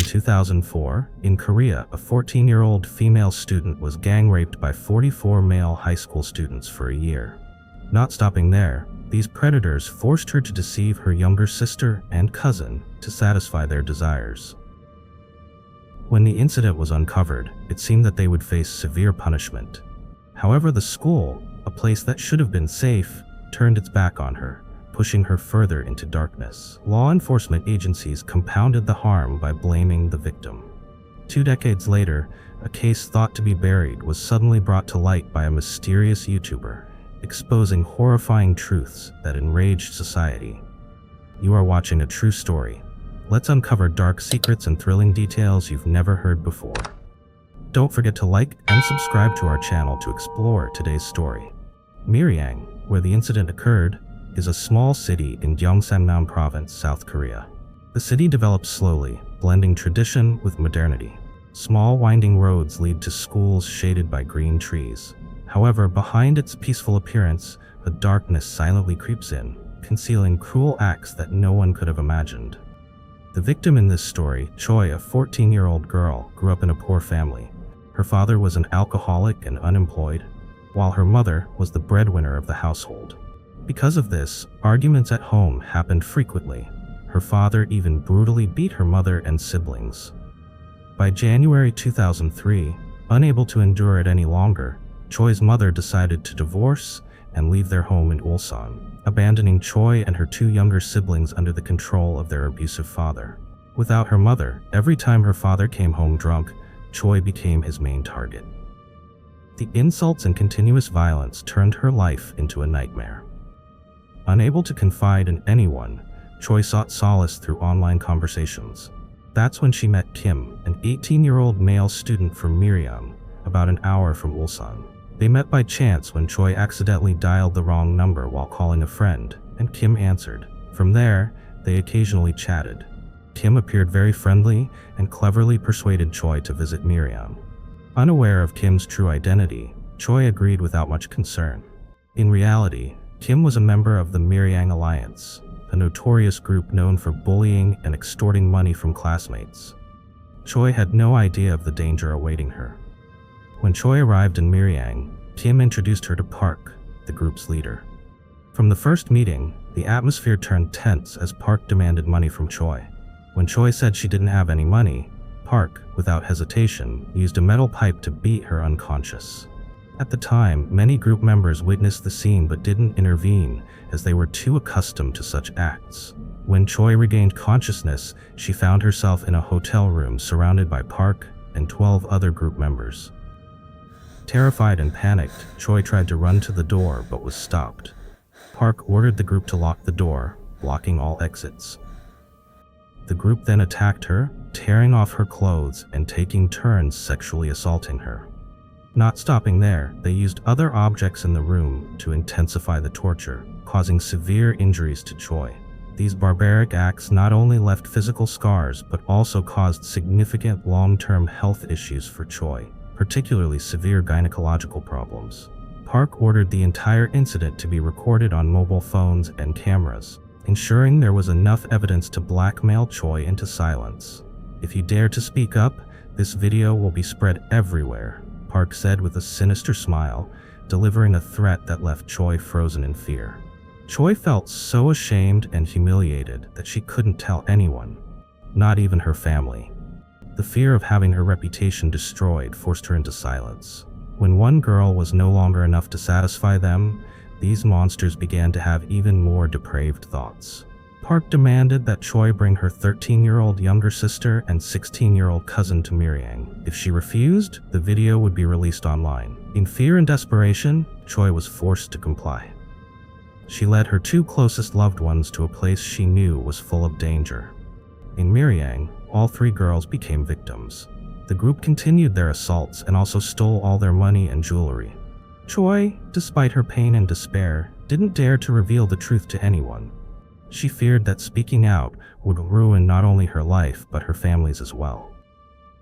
2004, in Korea, a 14-year-old female student was gang-raped by 44 male high school students for a year. Not stopping there, these predators forced her to deceive her younger sister and cousin to satisfy their desires. When the incident was uncovered, it seemed that they would face severe punishment. However, the school, a place that should have been safe, turned its back on her, pushing her further into darkness. Law enforcement agencies compounded the harm by blaming the victim. 2 decades later, a case thought to be buried was suddenly brought to light by a mysterious YouTuber, exposing horrifying truths that enraged society. You are watching a true story. Let's uncover dark secrets and thrilling details you've never heard before. Don't forget to like and subscribe to our channel to explore today's story. Miryang, where the incident occurred, is a small city in Gyeongsangnam Province, South Korea. The city develops slowly, blending tradition with modernity. Small winding roads lead to schools shaded by green trees. However, behind its peaceful appearance, a darkness silently creeps in, concealing cruel acts that no one could have imagined. The victim in this story, Choi, a 14-year-old girl, grew up in a poor family. Her father was an alcoholic and unemployed, while her mother was the breadwinner of the household. Because of this, arguments at home happened frequently. Her father even brutally beat her mother and siblings. By January 2003, unable to endure it any longer, Choi's mother decided to divorce and leave their home in Ulsan, abandoning Choi and her 2 younger siblings under the control of their abusive father. Without her mother, every time her father came home drunk, Choi became his main target. The insults and continuous violence turned her life into a nightmare. Unable to confide in anyone, Choi sought solace through online conversations. That's when she met Kim, an 18-year-old male student from Miriam, about an hour from Ulsan. They met by chance when Choi accidentally dialed the wrong number while calling a friend, and Kim answered. From there, they occasionally chatted. Kim appeared very friendly and cleverly persuaded Choi to visit Miriam. Unaware of Kim's true identity, Choi agreed without much concern. In reality, Kim was a member of the Miryang Alliance, a notorious group known for bullying and extorting money from classmates. Choi had no idea of the danger awaiting her. When Choi arrived in Miryang, Kim introduced her to Park, the group's leader. From the first meeting, the atmosphere turned tense as Park demanded money from Choi. When Choi said she didn't have any money, Park, without hesitation, used a metal pipe to beat her unconscious. At the time, many group members witnessed the scene but didn't intervene, as they were too accustomed to such acts. When Choi regained consciousness, she found herself in a hotel room surrounded by Park and 12 other group members. Terrified and panicked, Choi tried to run to the door but was stopped. Park ordered the group to lock the door, blocking all exits. The group then attacked her, tearing off her clothes and taking turns sexually assaulting her. Not stopping there, they used other objects in the room to intensify the torture, causing severe injuries to Choi. These barbaric acts not only left physical scars but also caused significant long-term health issues for Choi, particularly severe gynecological problems. Park ordered the entire incident to be recorded on mobile phones and cameras, ensuring there was enough evidence to blackmail Choi into silence. "If you dare to speak up, this video will be spread everywhere," Park said with a sinister smile, delivering a threat that left Choi frozen in fear. Choi felt so ashamed and humiliated that she couldn't tell anyone, not even her family. The fear of having her reputation destroyed forced her into silence. When one girl was no longer enough to satisfy them, these monsters began to have even more depraved thoughts. Park demanded that Choi bring her 13-year-old younger sister and 16-year-old cousin to Miryang. If she refused, the video would be released online. In fear and desperation, Choi was forced to comply. She led her 2 closest loved ones to a place she knew was full of danger. In Miryang, all 3 girls became victims. The group continued their assaults and also stole all their money and jewelry. Choi, despite her pain and despair, didn't dare to reveal the truth to anyone. She feared that speaking out would ruin not only her life but her family's as well.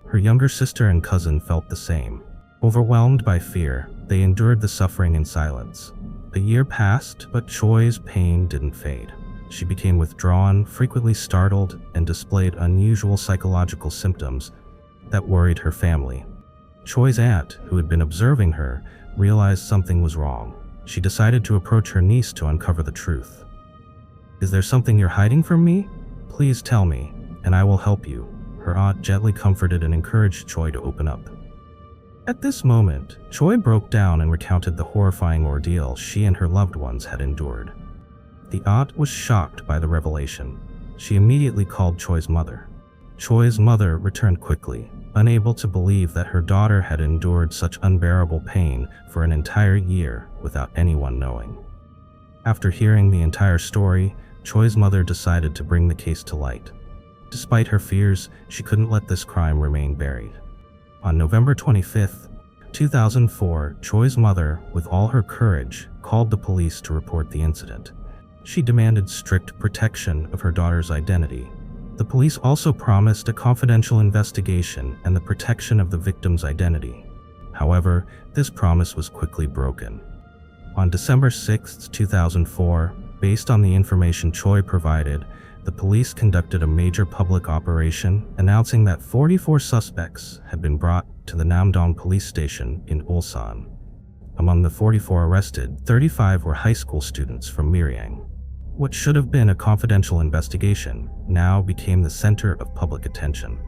Her younger sister and cousin felt the same. Overwhelmed by fear, they endured the suffering in silence. A year passed, but Choi's pain didn't fade. She became withdrawn, frequently startled, and displayed unusual psychological symptoms that worried her family. Choi's aunt, who had been observing her, realized something was wrong. She decided to approach her niece to uncover the truth. "Is there something you're hiding from me? Please tell me, and I will help you." Her aunt gently comforted and encouraged Choi to open up. At this moment, Choi broke down and recounted the horrifying ordeal she and her loved ones had endured. The aunt was shocked by the revelation. She immediately called Choi's mother. Choi's mother returned quickly, unable to believe that her daughter had endured such unbearable pain for an entire year without anyone knowing. After hearing the entire story, Choi's mother decided to bring the case to light. Despite her fears, she couldn't let this crime remain buried. On November 25, 2004, Choi's mother, with all her courage, called the police to report the incident. She demanded strict protection of her daughter's identity. The police also promised a confidential investigation and the protection of the victim's identity. However, this promise was quickly broken. On December 6, 2004, based on the information Choi provided, the police conducted a major public operation announcing that 44 suspects had been brought to the Namdong police station in Ulsan. Among the 44 arrested, 35 were high school students from Miryang. What should have been a confidential investigation now became the center of public attention.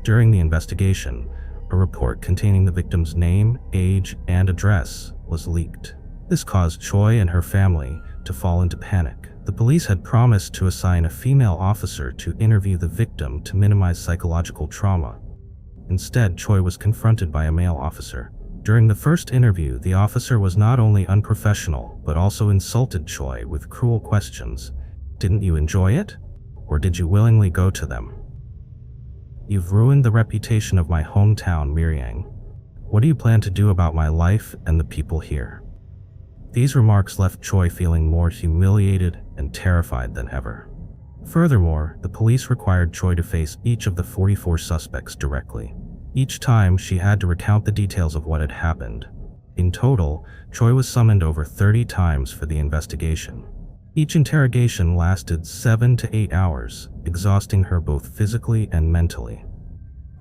During the investigation, a report containing the victim's name, age, and address was leaked. This caused Choi and her family to fall into panic. The police had promised to assign a female officer to interview the victim to minimize psychological trauma. Instead, Choi was confronted by a male officer. During the first interview, the officer was not only unprofessional, but also insulted Choi with cruel questions. "Didn't you enjoy it? Or did you willingly go to them? You've ruined the reputation of my hometown, Miryang. What do you plan to do about my life and the people here?" These remarks left Choi feeling more humiliated and terrified than ever. Furthermore, the police required Choi to face each of the 44 suspects directly. Each time, she had to recount the details of what had happened. In total, Choi was summoned over 30 times for the investigation. Each interrogation lasted 7 to 8 hours, exhausting her both physically and mentally.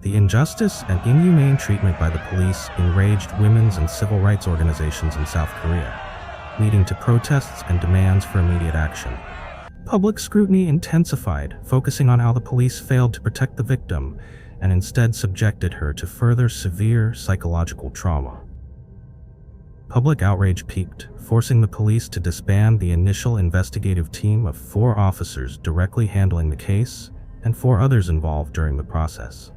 The injustice and inhumane treatment by the police enraged women's and civil rights organizations in South Korea, leading to protests and demands for immediate action. Public scrutiny intensified, focusing on how the police failed to protect the victim and instead subjected her to further severe psychological trauma. Public outrage peaked, forcing the police to disband the initial investigative team of 4 officers directly handling the case and 4 others involved during the process.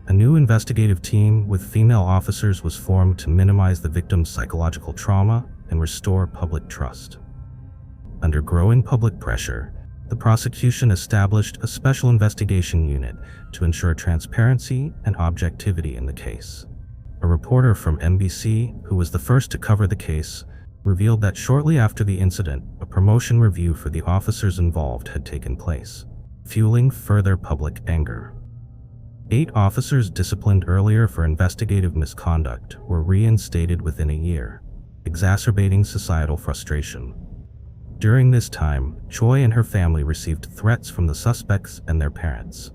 A new investigative team with female officers was formed to minimize the victim's psychological trauma and restore public trust. Under growing public pressure, the prosecution established a special investigation unit to ensure transparency and objectivity in the case. A reporter from MBC, who was the first to cover the case, revealed that shortly after the incident, a promotion review for the officers involved had taken place, fueling further public anger. 8 officers disciplined earlier for investigative misconduct were reinstated within a year, exacerbating societal frustration. During this time, Choi and her family received threats from the suspects and their parents.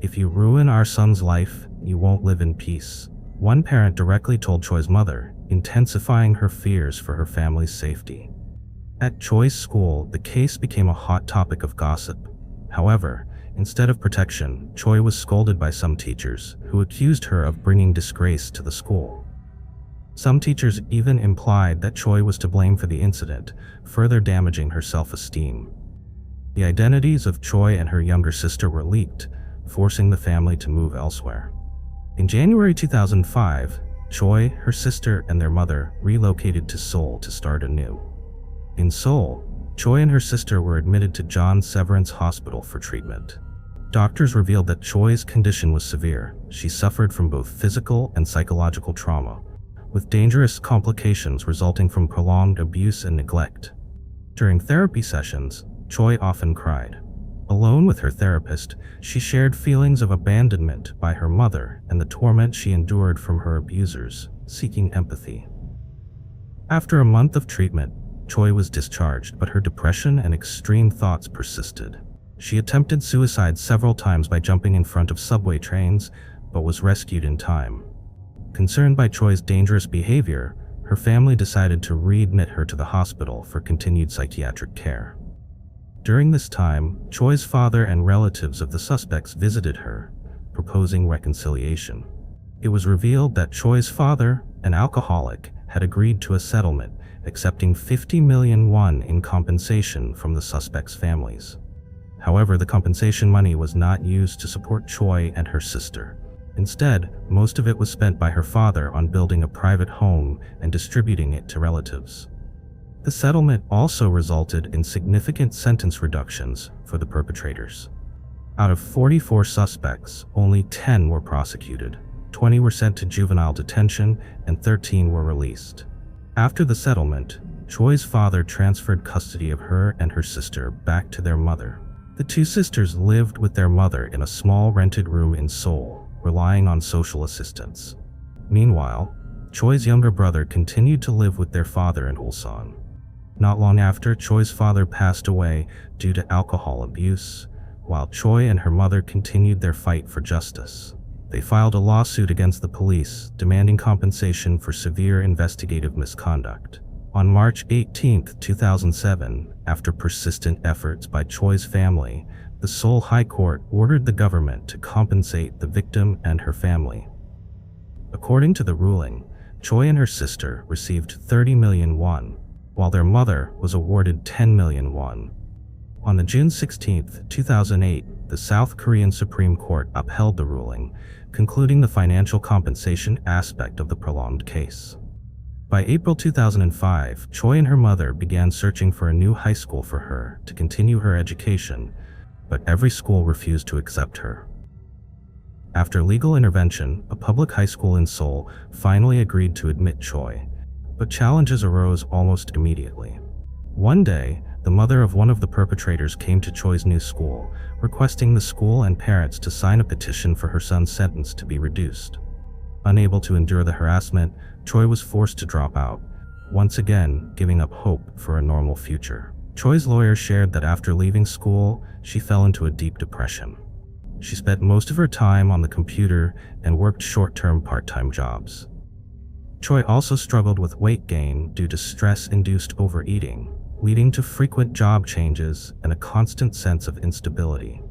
"If you ruin our son's life, you won't live in peace," one parent directly told Choi's mother, intensifying her fears for her family's safety. At Choi's school, the case became a hot topic of gossip. However, instead of protection, Choi was scolded by some teachers, who accused her of bringing disgrace to the school. Some teachers even implied that Choi was to blame for the incident, further damaging her self-esteem. The identities of Choi and her younger sister were leaked, forcing the family to move elsewhere. In January 2005, Choi, her sister, and their mother relocated to Seoul to start anew. In Seoul, Choi and her sister were admitted to John Severance Hospital for treatment. Doctors revealed that Choi's condition was severe. She suffered from both physical and psychological trauma, with dangerous complications resulting from prolonged abuse and neglect. During therapy sessions, Choi often cried. Alone with her therapist, she shared feelings of abandonment by her mother and the torment she endured from her abusers, seeking empathy. After a month of treatment, Choi was discharged, but her depression and extreme thoughts persisted. She attempted suicide several times by jumping in front of subway trains, but was rescued in time. Concerned by Choi's dangerous behavior, her family decided to readmit her to the hospital for continued psychiatric care. During this time, Choi's father and relatives of the suspects visited her, proposing reconciliation. It was revealed that Choi's father, an alcoholic, had agreed to a settlement, accepting 50 million won in compensation from the suspects' families. However, the compensation money was not used to support Choi and her sister. Instead, most of it was spent by her father on building a private home and distributing it to relatives. The settlement also resulted in significant sentence reductions for the perpetrators. Out of 44 suspects, only 10 were prosecuted, 20 were sent to juvenile detention, and 13 were released. After the settlement, Choi's father transferred custody of her and her sister back to their mother. The two sisters lived with their mother in a small rented room in Seoul, relying on social assistance. Meanwhile, Choi's younger brother continued to live with their father in Ulsan. Not long after, Choi's father passed away due to alcohol abuse, while Choi and her mother continued their fight for justice. They filed a lawsuit against the police, demanding compensation for severe investigative misconduct. On March 18, 2007, after persistent efforts by Choi's family, the Seoul High Court ordered the government to compensate the victim and her family. According to the ruling, Choi and her sister received 30 million won, while their mother was awarded 10 million won. On June 16, 2008, the South Korean Supreme Court upheld the ruling, concluding the financial compensation aspect of the prolonged case. By April 2005, Choi and her mother began searching for a new high school for her to continue her education, but every school refused to accept her. After legal intervention, a public high school in Seoul finally agreed to admit Choi, but challenges arose almost immediately. One day, the mother of one of the perpetrators came to Choi's new school, requesting the school and parents to sign a petition for her son's sentence to be reduced. Unable to endure the harassment, Choi was forced to drop out, once again giving up hope for a normal future. Choi's lawyer shared that after leaving school, she fell into a deep depression. She spent most of her time on the computer and worked short-term part-time jobs. Choi also struggled with weight gain due to stress-induced overeating, leading to frequent job changes and a constant sense of instability.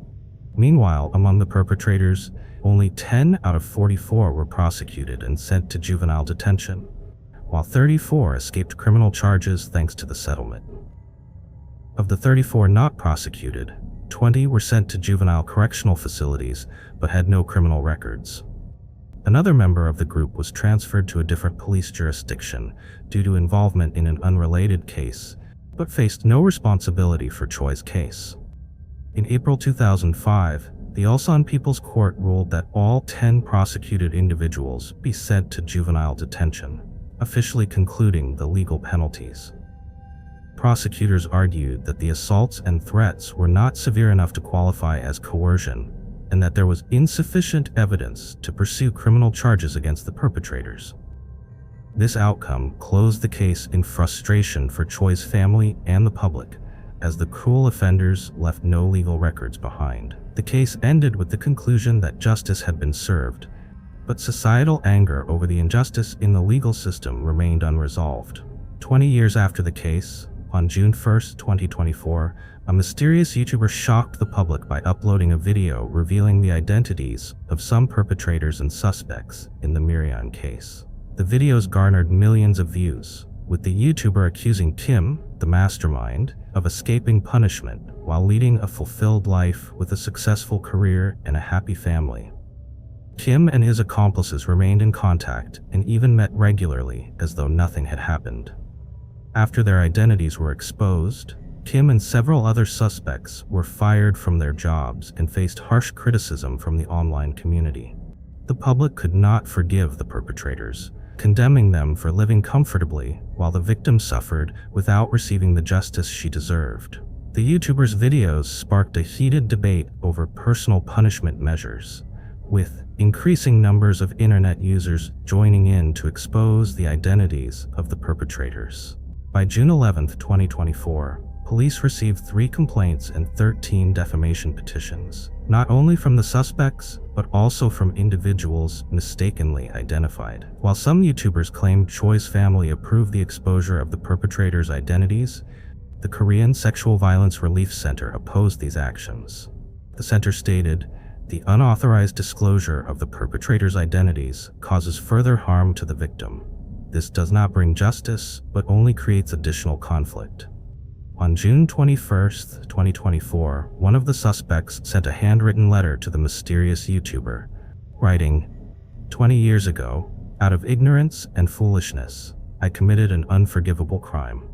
Meanwhile, among the perpetrators, only 10 out of 44 were prosecuted and sent to juvenile detention, while 34 escaped criminal charges thanks to the settlement. Of the 34 not prosecuted, 20 were sent to juvenile correctional facilities but had no criminal records. Another member of the group was transferred to a different police jurisdiction due to involvement in an unrelated case, but faced no responsibility for Choi's case. In April 2005, the Ulsan People's Court ruled that all 10 prosecuted individuals be sent to juvenile detention, officially concluding the legal penalties. Prosecutors argued that the assaults and threats were not severe enough to qualify as coercion, and that there was insufficient evidence to pursue criminal charges against the perpetrators. This outcome closed the case in frustration for Choi's family and the public, as the cruel offenders left no legal records behind. The case ended with the conclusion that justice had been served, but societal anger over the injustice in the legal system remained unresolved. 20 years after the case, on June 1, 2024, a mysterious YouTuber shocked the public by uploading a video revealing the identities of some perpetrators and suspects in the Miriam case. The videos garnered millions of views, with the YouTuber accusing Kim, the mastermind, of escaping punishment while leading a fulfilled life with a successful career and a happy family. Kim and his accomplices remained in contact and even met regularly as though nothing had happened. After their identities were exposed, Kim and several other suspects were fired from their jobs and faced harsh criticism from the online community. The public could not forgive the perpetrators, condemning them for living comfortably while the victim suffered without receiving the justice she deserved. The YouTuber's videos sparked a heated debate over personal punishment measures, with increasing numbers of internet users joining in to expose the identities of the perpetrators. By June 11, 2024, police received 3 complaints and 13 defamation petitions, not only from the suspects, but also from individuals mistakenly identified. While some YouTubers claimed Choi's family approved the exposure of the perpetrators' identities, the Korean Sexual Violence Relief Center opposed these actions. The center stated, "The unauthorized disclosure of the perpetrators' identities causes further harm to the victim. This does not bring justice, but only creates additional conflict." On June 21, 2024, one of the suspects sent a handwritten letter to the mysterious YouTuber, writing, "20 years ago, out of ignorance and foolishness, I committed an unforgivable crime."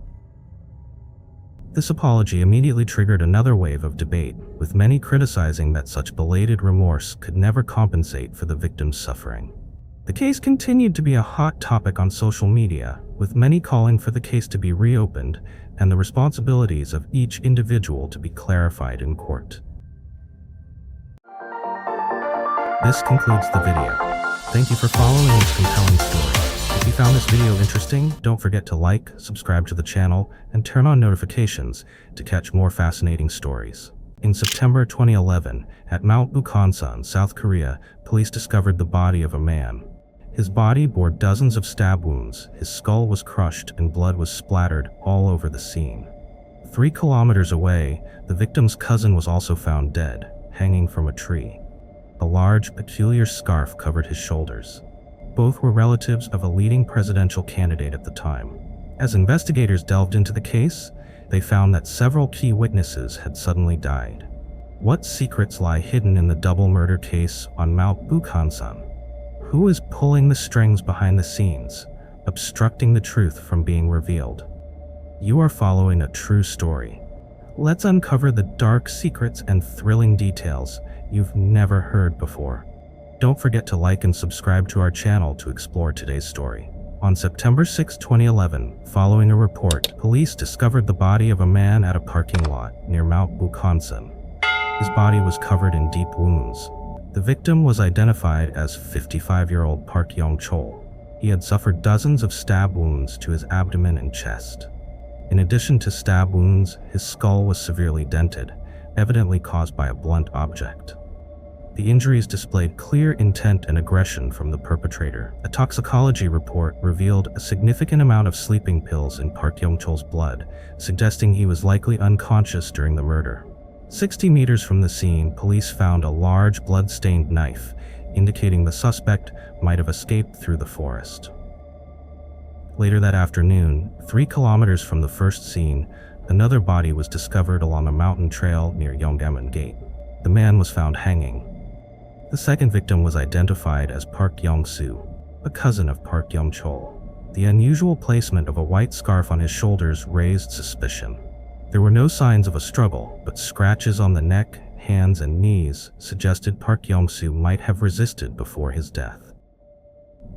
This apology immediately triggered another wave of debate, with many criticizing that such belated remorse could never compensate for the victim's suffering. The case continued to be a hot topic on social media, with many calling for the case to be reopened and the responsibilities of each individual to be clarified in court. This concludes the video. Thank you for following this compelling story. If you found this video interesting, don't forget to like, subscribe to the channel, and turn on notifications to catch more fascinating stories. In September 2011, at Mount Bukhansan, South Korea, police discovered the body of a man. His body bore dozens of stab wounds, his skull was crushed, and blood was splattered all over the scene. 3 kilometers away, the victim's cousin was also found dead, hanging from a tree. A large, peculiar scarf covered his shoulders. Both were relatives of a leading presidential candidate at the time. As investigators delved into the case, they found that several key witnesses had suddenly died. What secrets lie hidden in the double murder case on Mount Bukhansan? Who is pulling the strings behind the scenes, obstructing the truth from being revealed? You are following a true story. Let's uncover the dark secrets and thrilling details you've never heard before. Don't forget to like and subscribe to our channel to explore today's story. On September 6, 2011, following a report, police discovered the body of a man at a parking lot near Mount Bukhansan. His body was covered in deep wounds. The victim was identified as 55-year-old Park Yong-chol. He had suffered dozens of stab wounds to his abdomen and chest. In addition to stab wounds, his skull was severely dented, evidently caused by a blunt object. The injuries displayed clear intent and aggression from the perpetrator. A toxicology report revealed a significant amount of sleeping pills in Park Yong-chol's blood, suggesting he was likely unconscious during the murder. 60 meters from the scene, police found a large blood-stained knife, indicating the suspect might have escaped through the forest. Later that afternoon, 3 kilometers from the first scene, another body was discovered along a mountain trail near Yonggamun Gate. The man was found hanging. The second victim was identified as Park Yong-soo, a cousin of Park Yong-chol. The unusual placement of a white scarf on his shoulders raised suspicion. There were no signs of a struggle, but scratches on the neck, hands, and knees suggested Park Yong-soo might have resisted before his death.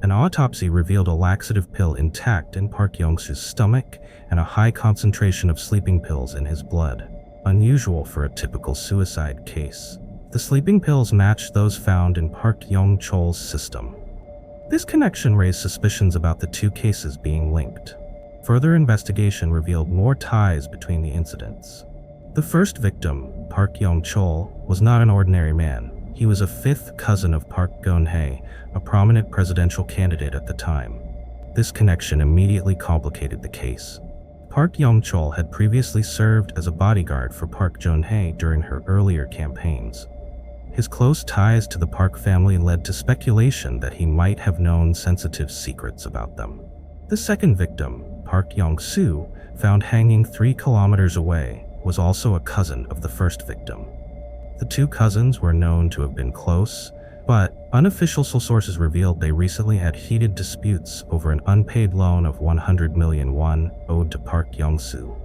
An autopsy revealed a laxative pill intact in Park Yong-soo's stomach and a high concentration of sleeping pills in his blood, unusual for a typical suicide case. The sleeping pills matched those found in Park Yong-chol's system. This connection raised suspicions about the 2 cases being linked. Further investigation revealed more ties between the incidents. The first victim, Park Yong-chol, was not an ordinary man. He was a 5th cousin of Park Geun-hye, a prominent presidential candidate at the time. This connection immediately complicated the case. Park Yong-chol had previously served as a bodyguard for Park Geun-hye during her earlier campaigns. His close ties to the Park family led to speculation that he might have known sensitive secrets about them. The second victim, Park Yong-soo, found hanging 3 kilometers away, was also a cousin of the first victim. The 2 cousins were known to have been close, but unofficial sources revealed they recently had heated disputes over an unpaid loan of 100 million won owed to Park Yong-soo.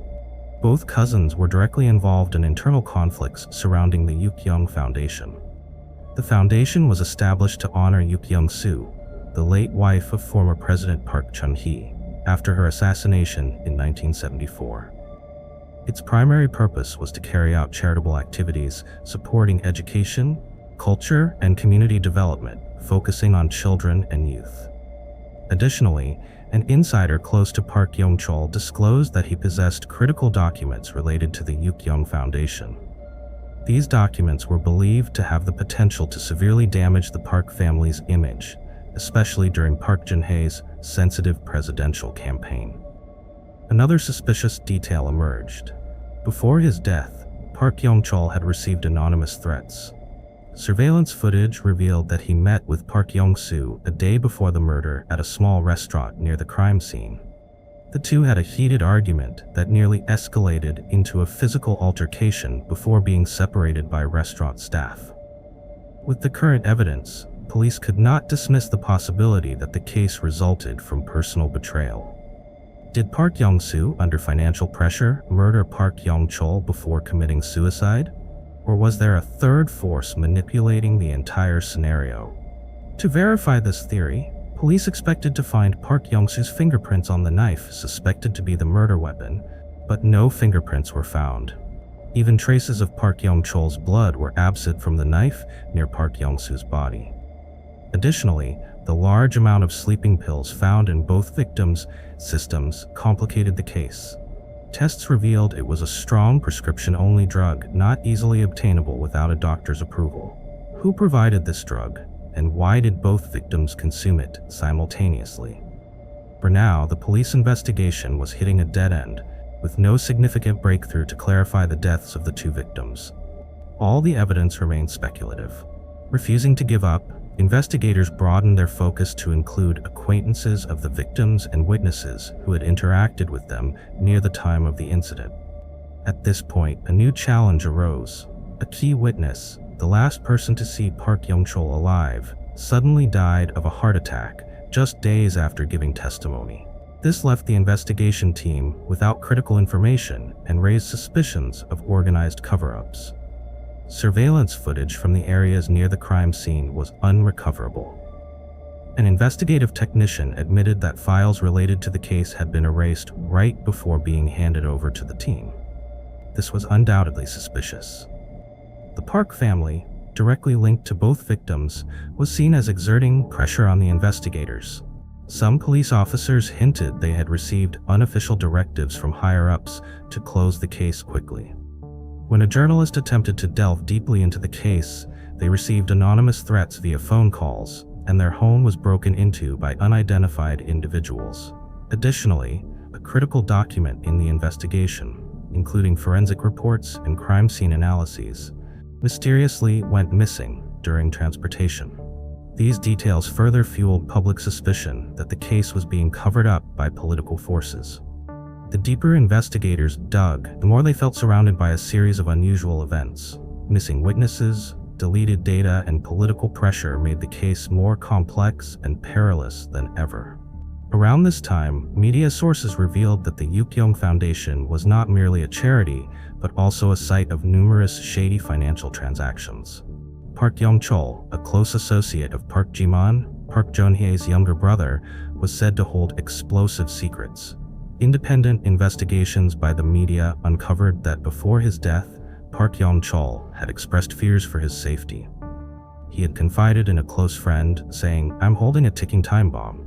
Both cousins were directly involved in internal conflicts surrounding the Yuk-young Foundation. The foundation was established to honor Yuk-young-soo, the late wife of former President Park Chung-hee, after her assassination in 1974. Its primary purpose was to carry out charitable activities supporting education, culture, and community development, focusing on children and youth. Additionally, an insider close to Park Yong-chol disclosed that he possessed critical documents related to the Yukyeong Foundation. These documents were believed to have the potential to severely damage the Park family's image, especially during Park Geun-hye's sensitive presidential campaign. Another suspicious detail emerged. Before his death, Park Yong-chol had received anonymous threats. Surveillance footage revealed that he met with Park Yong-soo a day before the murder at a small restaurant near the crime scene. The two had a heated argument that nearly escalated into a physical altercation before being separated by restaurant staff. With the current evidence, police could not dismiss the possibility that the case resulted from personal betrayal. Did Park Yong-soo, under financial pressure, murder Park Yong-chol before committing suicide? Or was there a third force manipulating the entire scenario? To verify this theory, police expected to find Park Yong-soo's fingerprints on the knife suspected to be the murder weapon, but no fingerprints were found. Even traces of Park Yong-chol's blood were absent from the knife near Park Yong-soo's body. Additionally, the large amount of sleeping pills found in both victims' systems complicated the case. Tests revealed it was a strong prescription-only drug, not easily obtainable without a doctor's approval. Who provided this drug, and why did both victims consume it simultaneously? For now, the police investigation was hitting a dead end, with no significant breakthrough to clarify the deaths of the two victims. All the evidence remained speculative. Refusing to give up, investigators broadened their focus to include acquaintances of the victims and witnesses who had interacted with them near the time of the incident. At this point, a new challenge arose. A key witness, the last person to see Park Yong-chol alive, suddenly died of a heart attack just days after giving testimony. This left the investigation team without critical information and raised suspicions of organized cover-ups. Surveillance footage from the areas near the crime scene was unrecoverable. An investigative technician admitted that files related to the case had been erased right before being handed over to the team. This was undoubtedly suspicious. The Park family, directly linked to both victims, was seen as exerting pressure on the investigators. Some police officers hinted they had received unofficial directives from higher-ups to close the case quickly. When a journalist attempted to delve deeply into the case, they received anonymous threats via phone calls, and their home was broken into by unidentified individuals. Additionally, a critical document in the investigation, including forensic reports and crime scene analyses, mysteriously went missing during transportation. These details further fueled public suspicion that the case was being covered up by political forces. The deeper investigators dug, the more they felt surrounded by a series of unusual events. Missing witnesses, deleted data, and political pressure made the case more complex and perilous than ever. Around this time, media sources revealed that the Yukyeong Foundation was not merely a charity, but also a site of numerous shady financial transactions. Park Yong-chol, a close associate of Park Ji-man, Park Geun-hye's younger brother, was said to hold explosive secrets. Independent investigations by the media uncovered that before his death, Park Yong-chol had expressed fears for his safety. He had confided in a close friend, saying, "I'm holding a ticking time bomb.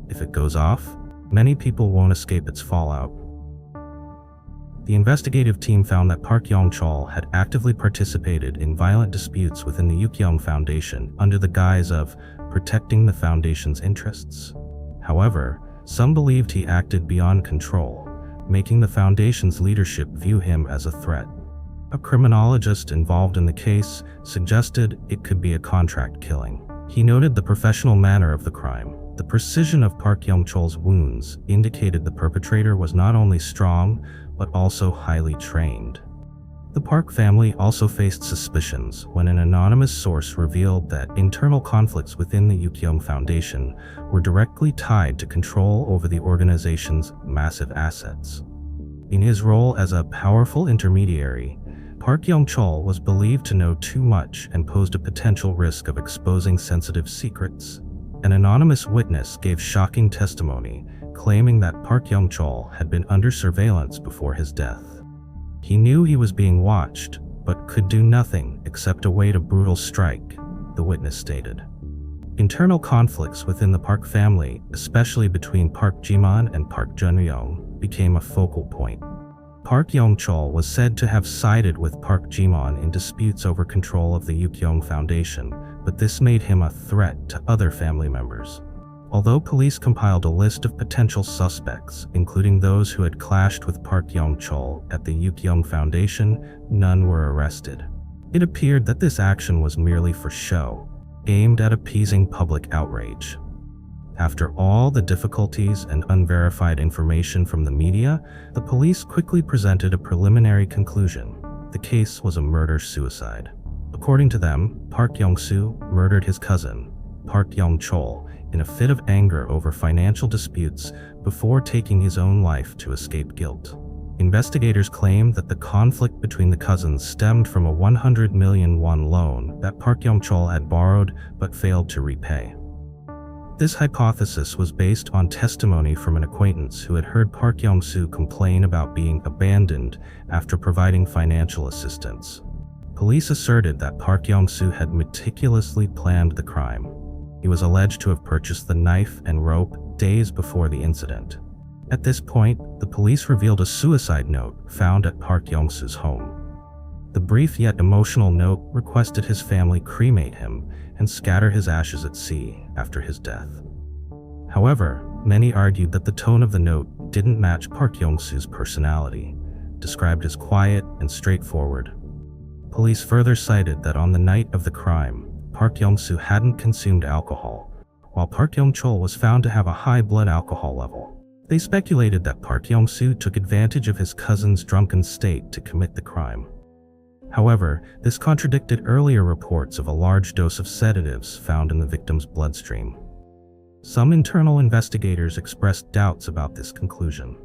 If it goes off, many people won't escape its fallout." The investigative team found that Park Yong-chol had actively participated in violent disputes within the Yukyeong Foundation under the guise of protecting the foundation's interests. However, some believed he acted beyond control, making the foundation's leadership view him as a threat. A criminologist involved in the case suggested it could be a contract killing. He noted the professional manner of the crime. The precision of Park Yong-chol's wounds indicated the perpetrator was not only strong, but also highly trained. The Park family also faced suspicions when an anonymous source revealed that internal conflicts within the Yukyeong Foundation were directly tied to control over the organization's massive assets. In his role as a powerful intermediary, Park Yong-chol was believed to know too much and posed a potential risk of exposing sensitive secrets. An anonymous witness gave shocking testimony, claiming that Park Yong-chol had been under surveillance before his death. He knew he was being watched, but could do nothing except await a brutal strike, the witness stated. Internal conflicts within the Park family, especially between Park Ji-man and Park Jun-young, became a focal point. Park Yong-chol was said to have sided with Park Ji-man in disputes over control of the Yukyeong Foundation, but this made him a threat to other family members. Although police compiled a list of potential suspects, including those who had clashed with Park Yong-chol at the Yukyeong Foundation, none were arrested. It appeared that this action was merely for show, aimed at appeasing public outrage. After all the difficulties and unverified information from the media, the police quickly presented a preliminary conclusion. The case was a murder-suicide. According to them, Park Yong-soo murdered his cousin, Park Yong-chol, in a fit of anger over financial disputes before taking his own life to escape guilt. Investigators claim that the conflict between the cousins stemmed from a 100 million won loan that Park Yong-chol had borrowed but failed to repay. This hypothesis was based on testimony from an acquaintance who had heard Park Yong-soo complain about being abandoned after providing financial assistance. Police asserted that Park Yong-soo had meticulously planned the crime. He was alleged to have purchased the knife and rope days before the incident. At this point, the police revealed a suicide note found at Park Yong-soo's home. The brief yet emotional note requested his family cremate him and scatter his ashes at sea after his death. However, many argued that the tone of the note didn't match Park Yong-soo's personality, described as quiet and straightforward. Police further cited that on the night of the crime, Park Yong-soo hadn't consumed alcohol, while Park Yong-chol was found to have a high blood alcohol level. They speculated that Park Yong-soo took advantage of his cousin's drunken state to commit the crime. However, this contradicted earlier reports of a large dose of sedatives found in the victim's bloodstream. Some internal investigators expressed doubts about this conclusion.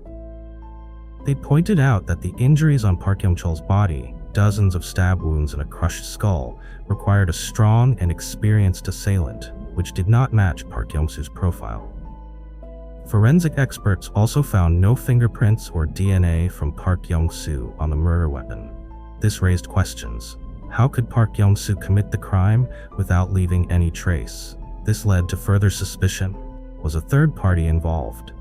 They pointed out that the injuries on Park Yong-chol's body, dozens of stab wounds and a crushed skull, required a strong and experienced assailant, which did not match Park Yong-soo's profile. Forensic experts also found no fingerprints or DNA from Park Yong-soo on the murder weapon. This raised questions. How could Park Yong-soo commit the crime without leaving any trace? This led to further suspicion. Was a third party involved?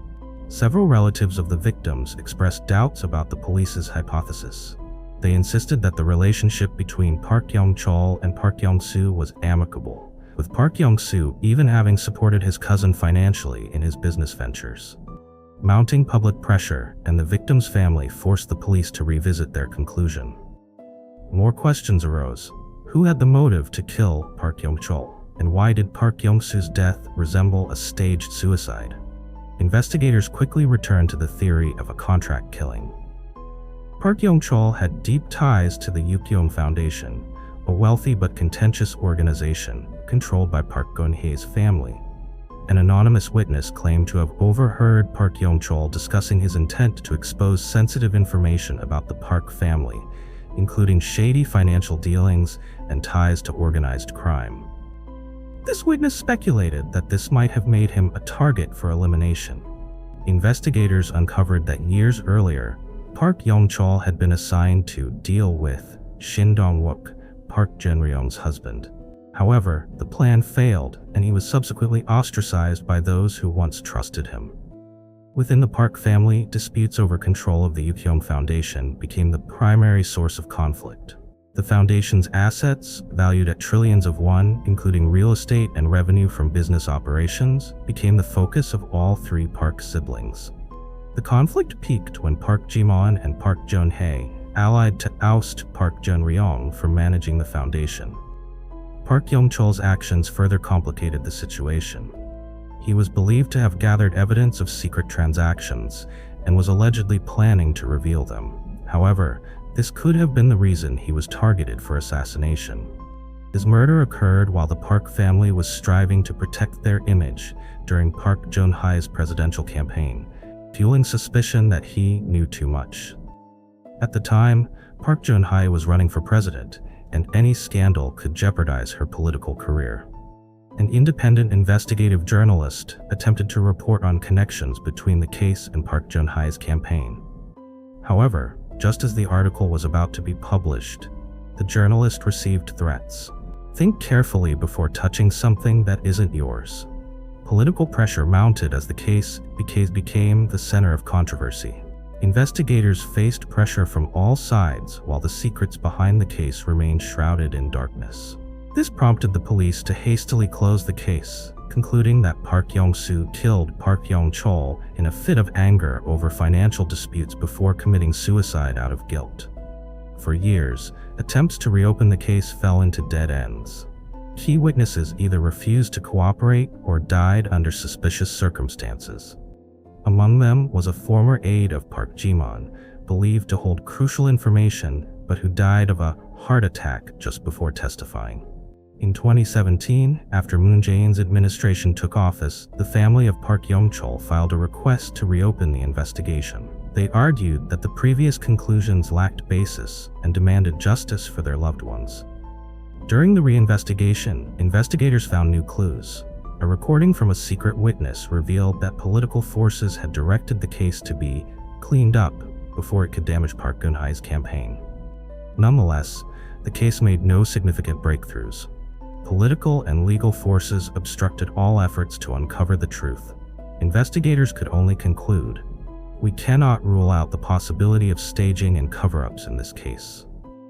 Several relatives of the victims expressed doubts about the police's hypothesis. They insisted that the relationship between Park Yong-chol and Park Yong-soo was amicable, with Park Yong-soo even having supported his cousin financially in his business ventures. Mounting public pressure and the victim's family forced the police to revisit their conclusion. More questions arose. Who had the motive to kill Park Yong-chol? And why did Park Yong-soo's death resemble a staged suicide? Investigators quickly returned to the theory of a contract killing. Park Yong-chol had deep ties to the Yukyeong Foundation, a wealthy but contentious organization controlled by Park Geun-hye's family. An anonymous witness claimed to have overheard Park Yong-chol discussing his intent to expose sensitive information about the Park family, including shady financial dealings and ties to organized crime. This witness speculated that this might have made him a target for elimination. Investigators uncovered that years earlier, Park Yong-chol had been assigned to deal with Shin Dong-wook, Park Jun-ryong's husband. However, the plan failed, and he was subsequently ostracized by those who once trusted him. Within the Park family, disputes over control of the Yukyeong Foundation became the primary source of conflict. The foundation's assets, valued at trillions of won, including real estate and revenue from business operations, became the focus of all three Park siblings. The conflict peaked when Park Ji-man and Park Jun-hye allied to oust Park Jun-ryong for managing the foundation. Park Yong-chol's actions further complicated the situation. He was believed to have gathered evidence of secret transactions and was allegedly planning to reveal them. However, this could have been the reason he was targeted for assassination. His murder occurred while the Park family was striving to protect their image during Park Geun-hye's presidential campaign, fueling suspicion that he knew too much. At the time, Park Geun-hye was running for president, and any scandal could jeopardize her political career. An independent investigative journalist attempted to report on connections between the case and Park Geun-hye's campaign. However, just as the article was about to be published, the journalist received threats. Think carefully before touching something that isn't yours. Political pressure mounted as the case became the center of controversy. Investigators faced pressure from all sides while the secrets behind the case remained shrouded in darkness. This prompted the police to hastily close the case, concluding that Park Yong-soo killed Park Yong-chol in a fit of anger over financial disputes before committing suicide out of guilt. For years, attempts to reopen the case fell into dead ends. Key witnesses either refused to cooperate or died under suspicious circumstances. Among them was a former aide of Park Ji-man, believed to hold crucial information, but who died of a heart attack just before testifying. In 2017, after Moon Jae-in's administration took office, the family of Park Yong-chol filed a request to reopen the investigation. They argued that the previous conclusions lacked basis and demanded justice for their loved ones. During the reinvestigation, investigators found new clues. A recording from a secret witness revealed that political forces had directed the case to be cleaned up before it could damage Park Geun-hye's campaign. Nonetheless, the case made no significant breakthroughs. Political and legal forces obstructed all efforts to uncover the truth. Investigators could only conclude, "We cannot rule out the possibility of staging and cover-ups in this case."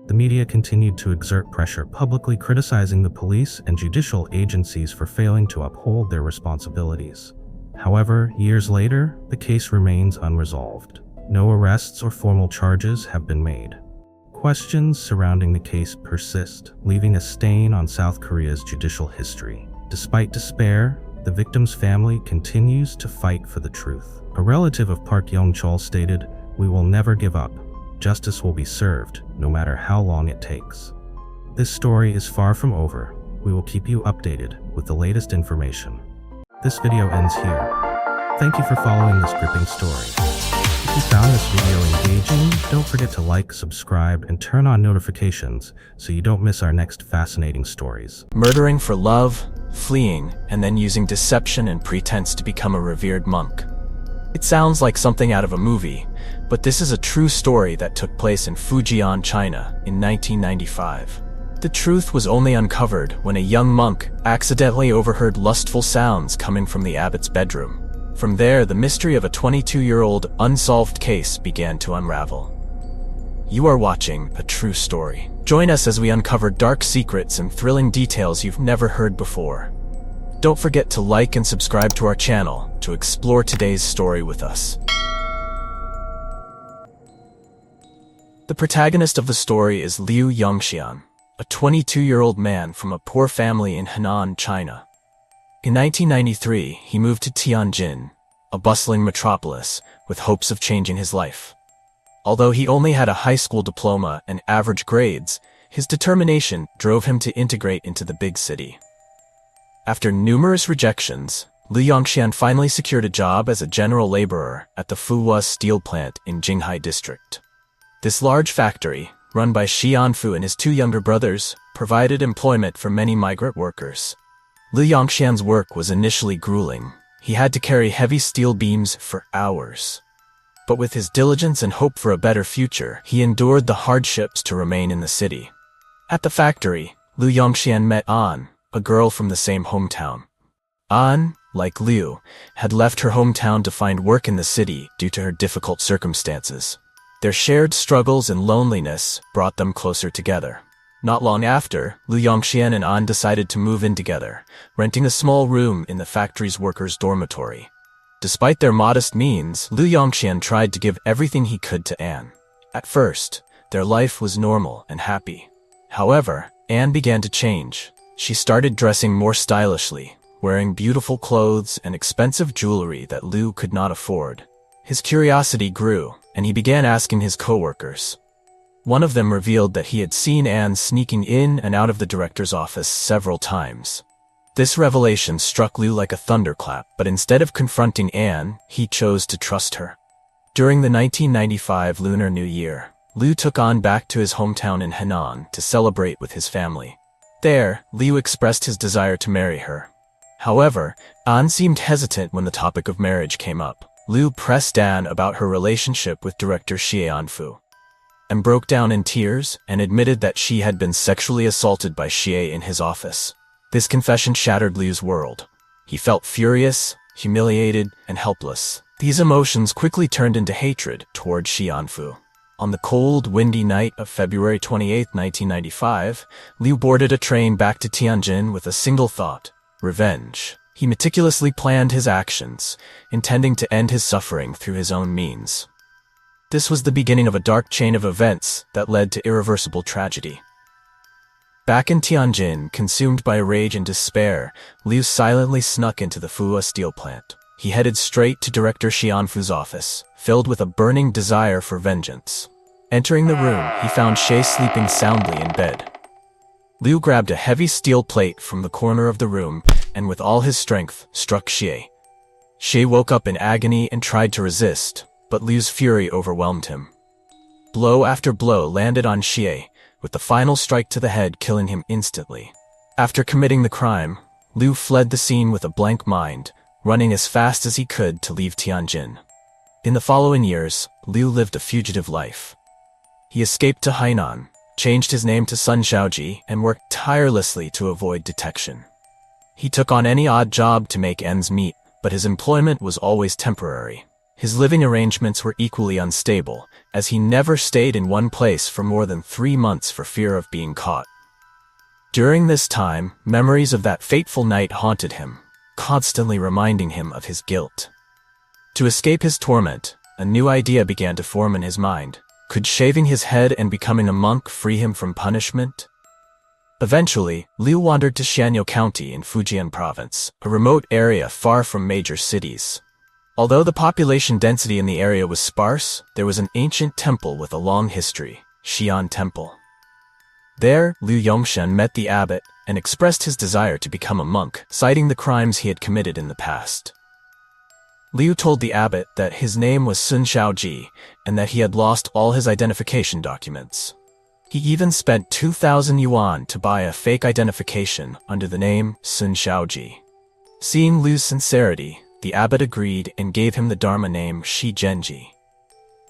The media continued to exert pressure, publicly criticizing the police and judicial agencies for failing to uphold their responsibilities. However, years later, the case remains unresolved. No arrests or formal charges have been made. Questions surrounding the case persist, leaving a stain on South Korea's judicial history. Despite despair, the victim's family continues to fight for the truth. A relative of Park Yong-chol stated, "We will never give up. Justice will be served, no matter how long it takes." This story is far from over. We will keep you updated with the latest information. This video ends here. Thank you for following this gripping story. If you found this video engaging, don't forget to like, subscribe, and turn on notifications so you don't miss our next fascinating stories. Murdering for love, fleeing, and then using deception and pretense to become a revered monk. It sounds like something out of a movie, but this is a true story that took place in Fujian, China, in 1995. The truth was only uncovered when a young monk accidentally overheard lustful sounds coming from the abbot's bedroom. From there, the mystery of a 22-year-old unsolved case began to unravel. You are watching a true story. Join us as we uncover dark secrets and thrilling details you've never heard before. Don't forget to like and subscribe to our channel to explore today's story with us. The protagonist of the story is Liu Yongxian, a 22-year-old man from a poor family in Henan, China. In 1993, he moved to Tianjin, a bustling metropolis, with hopes of changing his life. Although he only had a high school diploma and average grades, his determination drove him to integrate into the big city. After numerous rejections, Liu Yongxian finally secured a job as a general laborer at the Fuhua steel plant in Jinghai district. This large factory, run by Shi Anfu and his two younger brothers, provided employment for many migrant workers. Liu Yongxian's work was initially grueling. He had to carry heavy steel beams for hours. But with his diligence and hope for a better future, he endured the hardships to remain in the city. At the factory, Liu Yongxian met An, a girl from the same hometown. An, like Liu, had left her hometown to find work in the city due to her difficult circumstances. Their shared struggles and loneliness brought them closer together. Not long after, Liu Yongxian and An decided to move in together, renting a small room in the factory's workers' dormitory. Despite their modest means, Liu Yongxian tried to give everything he could to An. At first, their life was normal and happy. However, An began to change. She started dressing more stylishly, wearing beautiful clothes and expensive jewelry that Liu could not afford. His curiosity grew, and he began asking his coworkers. One of them revealed that he had seen An sneaking in and out of the director's office several times. This revelation struck Liu like a thunderclap, but instead of confronting An, he chose to trust her. During the 1995 Lunar New Year, Liu took An back to his hometown in Henan to celebrate with his family. There, Liu expressed his desire to marry her. However, An seemed hesitant when the topic of marriage came up. Liu pressed An about her relationship with director Xie Anfu. and broke down in tears and admitted that she had been sexually assaulted by Xie in his office. This confession shattered Liu's world. He felt furious, humiliated, and helpless. These emotions quickly turned into hatred toward Xianfu. On the cold, windy night of February 28, 1995, Liu boarded a train back to Tianjin with a single thought: revenge. He meticulously planned his actions, intending to end his suffering through his own means. This was the beginning of a dark chain of events that led to irreversible tragedy. Back in Tianjin, consumed by rage and despair, Liu silently snuck into the Fua steel plant. He headed straight to Director Xianfu's office, filled with a burning desire for vengeance. Entering the room, he found Xie sleeping soundly in bed. Liu grabbed a heavy steel plate from the corner of the room and with all his strength struck Xie. Xie woke up in agony and tried to resist, but Liu's fury overwhelmed him. Blow after blow landed on Xie, with the final strike to the head killing him instantly. After committing the crime, Liu fled the scene with a blank mind, running as fast as he could to leave Tianjin. In the following years, Liu lived a fugitive life. He escaped to Hainan, changed his name to Sun Shaoji, and worked tirelessly to avoid detection. He took on any odd job to make ends meet, but his employment was always temporary. His living arrangements were equally unstable, as he never stayed in one place for more than 3 months for fear of being caught. During this time, memories of that fateful night haunted him, constantly reminding him of his guilt. To escape his torment, a new idea began to form in his mind. Could shaving his head and becoming a monk free him from punishment? Eventually, Liu wandered to Xianyou County in Fujian Province, a remote area far from major cities. Although the population density in the area was sparse, there was an ancient temple with a long history, Xi'an Temple. There, Liu Yongshan met the abbot and expressed his desire to become a monk, citing the crimes he had committed in the past. Liu told the abbot that his name was Sun Shaoji and that he had lost all his identification documents. He even spent 2,000 yuan to buy a fake identification under the name Sun Shaoji. Seeing Liu's sincerity, the abbot agreed and gave him the Dharma name Shi Zhenji.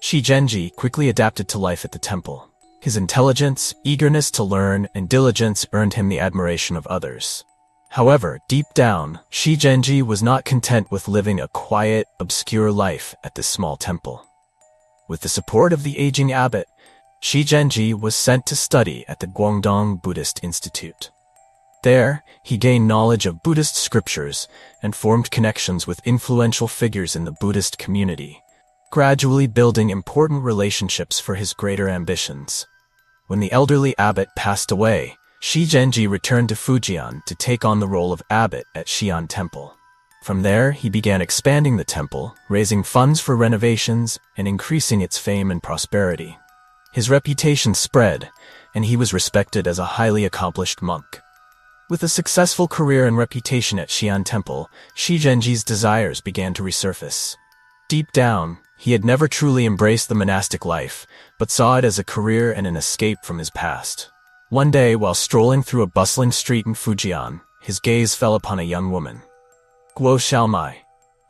Shi Zhenji quickly adapted to life at the temple. His intelligence, eagerness to learn, and diligence earned him the admiration of others. However, deep down, Shi Zhenji was not content with living a quiet, obscure life at this small temple. With the support of the aging abbot, Shi Zhenji was sent to study at the Guangdong Buddhist Institute. There, he gained knowledge of Buddhist scriptures and formed connections with influential figures in the Buddhist community, gradually building important relationships for his greater ambitions. When the elderly abbot passed away, Shi Zhenji returned to Fujian to take on the role of abbot at Xi'an Temple. From there, he began expanding the temple, raising funds for renovations, and increasing its fame and prosperity. His reputation spread, and he was respected as a highly accomplished monk. With a successful career and reputation at Xi'an Temple, Shi Zhenji's desires began to resurface. Deep down, he had never truly embraced the monastic life, but saw it as a career and an escape from his past. One day, while strolling through a bustling street in Fujian, his gaze fell upon a young woman. Guo Xiaomai,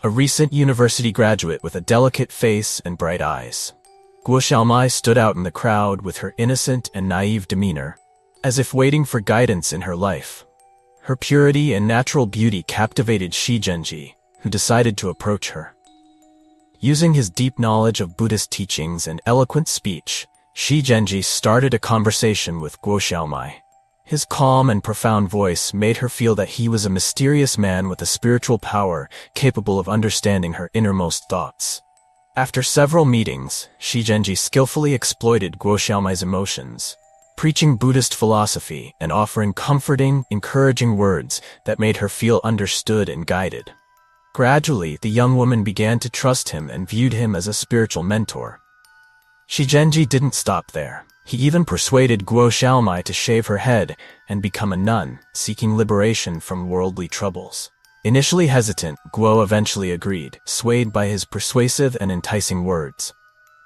a recent university graduate with a delicate face and bright eyes. Guo Xiaomai stood out in the crowd with her innocent and naive demeanor, as if waiting for guidance in her life. Her purity and natural beauty captivated Shi Zhenji, who decided to approach her. Using his deep knowledge of Buddhist teachings and eloquent speech, Shi Zhenji started a conversation with Guo Xiaomai. His calm and profound voice made her feel that he was a mysterious man with a spiritual power capable of understanding her innermost thoughts. After several meetings, Shi Zhenji skillfully exploited Guo Xiaomai's emotions, preaching Buddhist philosophy and offering comforting, encouraging words that made her feel understood and guided. Gradually, the young woman began to trust him and viewed him as a spiritual mentor. Shi Zhenji didn't stop there. He even persuaded Guo Xiaomai to shave her head and become a nun, seeking liberation from worldly troubles. Initially hesitant, Guo eventually agreed, swayed by his persuasive and enticing words.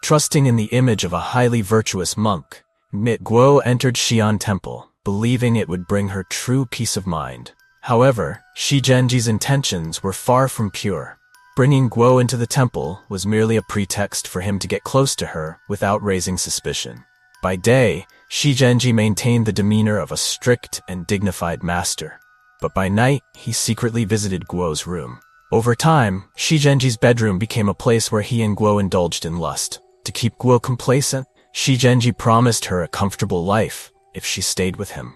Trusting in the image of a highly virtuous monk, Guo entered Xi'an Temple, believing it would bring her true peace of mind. However, Shi Zhenji's intentions were far from pure. Bringing Guo into the temple was merely a pretext for him to get close to her without raising suspicion. By day, Shi Zhenji maintained the demeanor of a strict and dignified master. But by night, he secretly visited Guo's room. Over time, Shi Zhenji's bedroom became a place where he and Guo indulged in lust. To keep Guo complacent, Shi Zhenji promised her a comfortable life if she stayed with him.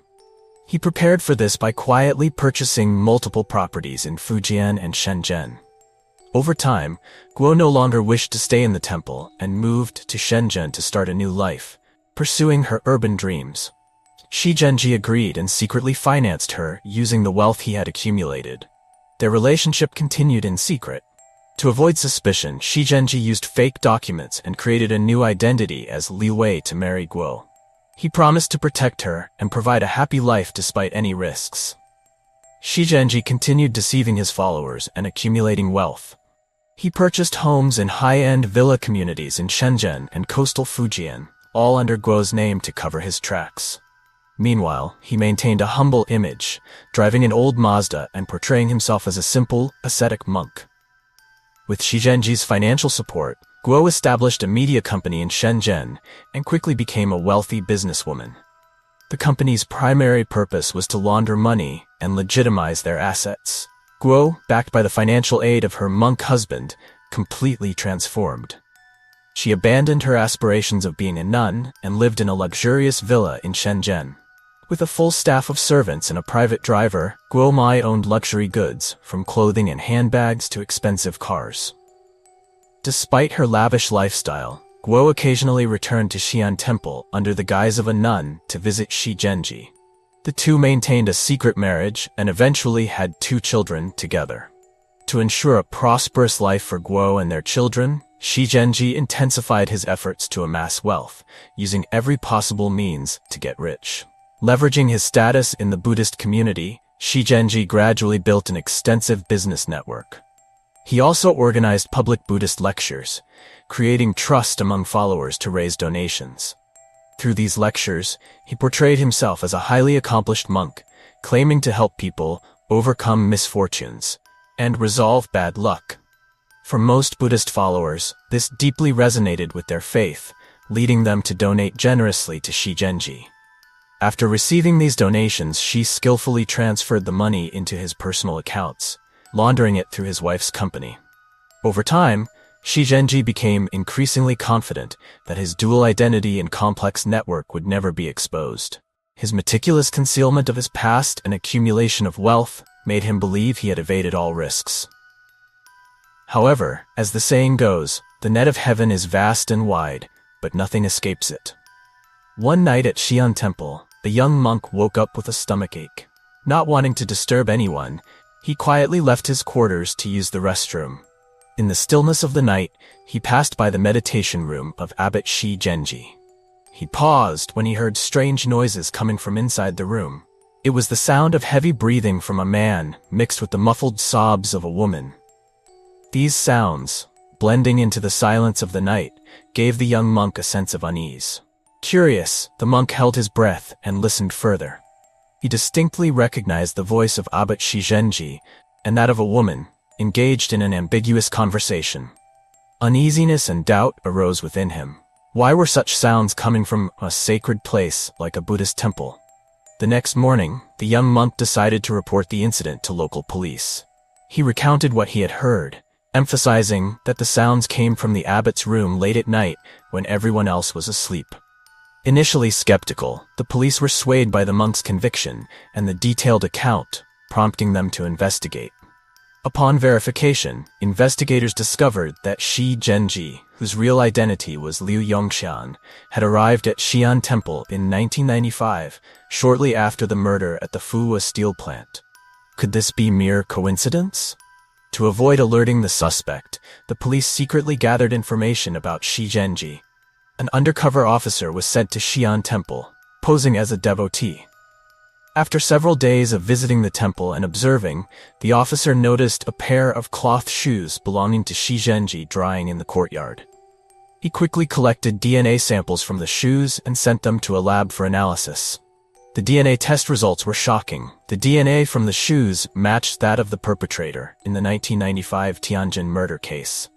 He prepared for this by quietly purchasing multiple properties in Fujian and Shenzhen. Over time, Guo no longer wished to stay in the temple and moved to Shenzhen to start a new life, pursuing her urban dreams. Shi Zhenji agreed and secretly financed her using the wealth he had accumulated. Their relationship continued in secret. To avoid suspicion, Shi Zhenji used fake documents and created a new identity as Li Wei to marry Guo. He promised to protect her and provide a happy life despite any risks. Shi Zhenji continued deceiving his followers and accumulating wealth. He purchased homes in high-end villa communities in Shenzhen and coastal Fujian, all under Guo's name to cover his tracks. Meanwhile, he maintained a humble image, driving an old Mazda and portraying himself as a simple, ascetic monk. With Shi Zhenji's financial support, Guo established a media company in Shenzhen and quickly became a wealthy businesswoman. The company's primary purpose was to launder money and legitimize their assets. Guo, backed by the financial aid of her monk husband, completely transformed. She abandoned her aspirations of being a nun and lived in a luxurious villa in Shenzhen. With a full staff of servants and a private driver, Guo Mai owned luxury goods, from clothing and handbags to expensive cars. Despite her lavish lifestyle, Guo occasionally returned to Xi'an Temple under the guise of a nun to visit Shi Zhenji. The two maintained a secret marriage and eventually had 2 children together. To ensure a prosperous life for Guo and their children, Shi Zhenji intensified his efforts to amass wealth, using every possible means to get rich. Leveraging his status in the Buddhist community, Shi Zhenji gradually built an extensive business network. He also organized public Buddhist lectures, creating trust among followers to raise donations. Through these lectures, he portrayed himself as a highly accomplished monk, claiming to help people overcome misfortunes and resolve bad luck. For most Buddhist followers, this deeply resonated with their faith, leading them to donate generously to Shi Zhenji. After receiving these donations, Shi skillfully transferred the money into his personal accounts, laundering it through his wife's company. Over time, Shi Zhenji became increasingly confident that his dual identity and complex network would never be exposed. His meticulous concealment of his past and accumulation of wealth made him believe he had evaded all risks. However, as the saying goes, the net of heaven is vast and wide, but nothing escapes it. One night at Xi'an Temple, the young monk woke up with a stomachache. Not wanting to disturb anyone, he quietly left his quarters to use the restroom. In the stillness of the night, he passed by the meditation room of Abbot Shi Zhenji. He paused when he heard strange noises coming from inside the room. It was the sound of heavy breathing from a man mixed with the muffled sobs of a woman. These sounds, blending into the silence of the night, gave the young monk a sense of unease. Curious, the monk held his breath and listened further. He distinctly recognized the voice of Abbot Shi Zhenji and that of a woman, engaged in an ambiguous conversation. Uneasiness and doubt arose within him. Why were such sounds coming from a sacred place like a Buddhist temple? The next morning, the young monk decided to report the incident to local police. He recounted what he had heard, emphasizing that the sounds came from the abbot's room late at night when everyone else was asleep. Initially skeptical, the police were swayed by the monk's conviction and the detailed account, prompting them to investigate. Upon verification, investigators discovered that Shi Zhenji, whose real identity was Liu Yongxian, had arrived at Xi'an Temple in 1995, shortly after the murder at the Fuwa steel plant. Could this be mere coincidence? To avoid alerting the suspect, the police secretly gathered information about Shi Zhenji. An undercover officer was sent to Xi'an Temple, posing as a devotee. After several days of visiting the temple and observing, the officer noticed a pair of cloth shoes belonging to Shi Zhenji drying in the courtyard. He quickly collected DNA samples from the shoes and sent them to a lab for analysis. The DNA test results were shocking. The DNA from the shoes matched that of the perpetrator in the 1995 Tianjin murder case.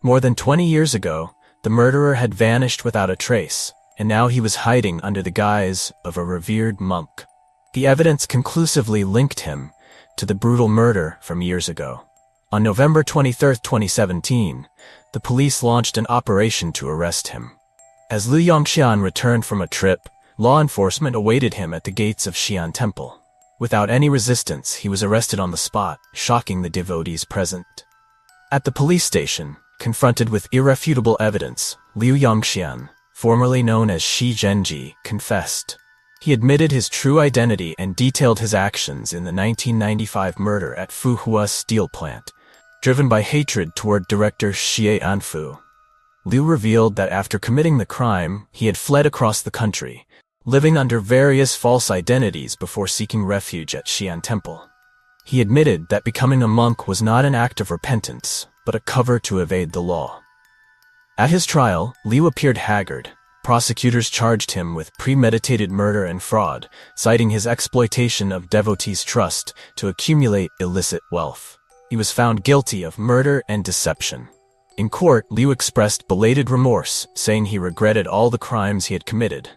More than 20 years ago, the murderer had vanished without a trace, and now he was hiding under the guise of a revered monk. The evidence conclusively linked him to the brutal murder from years ago. On November 23, 2017, the police launched an operation to arrest him. As Liu Yongxian returned from a trip, law enforcement awaited him at the gates of Xi'an Temple. Without any resistance, he was arrested on the spot, shocking the devotees present. At the police station, confronted with irrefutable evidence, Liu Yongxian, formerly known as Shi Zhenji, confessed. He admitted his true identity and detailed his actions in the 1995 murder at Fuhua steel plant, driven by hatred toward director Xie Anfu. Liu revealed that after committing the crime, he had fled across the country, living under various false identities before seeking refuge at Xi'an Temple. He admitted that becoming a monk was not an act of repentance, but a cover to evade the law. At his trial, Liu appeared haggard. Prosecutors charged him with premeditated murder and fraud, citing his exploitation of devotees' trust to accumulate illicit wealth. He was found guilty of murder and deception. In court, Liu expressed belated remorse, saying he regretted all the crimes he had committed.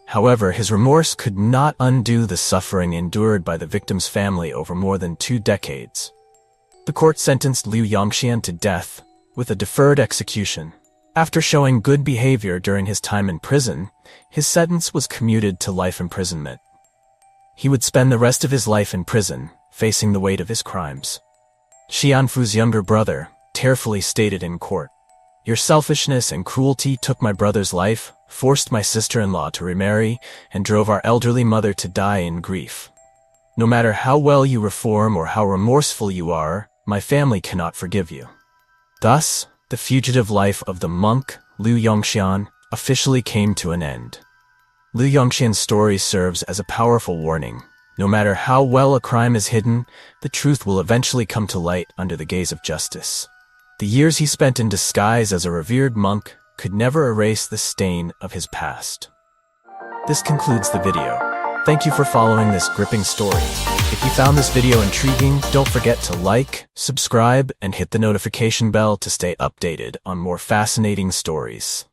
However, his remorse could not undo the suffering endured by the victim's family over more than 2 decades. The court sentenced Liu Yongxian to death, with a deferred execution. After showing good behavior during his time in prison, his sentence was commuted to life imprisonment. He would spend the rest of his life in prison, facing the weight of his crimes. Xianfu's younger brother tearfully stated in court, "Your selfishness and cruelty took my brother's life, forced my sister-in-law to remarry, and drove our elderly mother to die in grief. No matter how well you reform or how remorseful you are, my family cannot forgive you." Thus, the fugitive life of the monk, Liu Yongxian, officially came to an end. Liu Yongxian's story serves as a powerful warning. No matter how well a crime is hidden, the truth will eventually come to light under the gaze of justice. The years he spent in disguise as a revered monk could never erase the stain of his past. This concludes the video. Thank you for following this gripping story. If you found this video intriguing, don't forget to like, subscribe, and hit the notification bell to stay updated on more fascinating stories.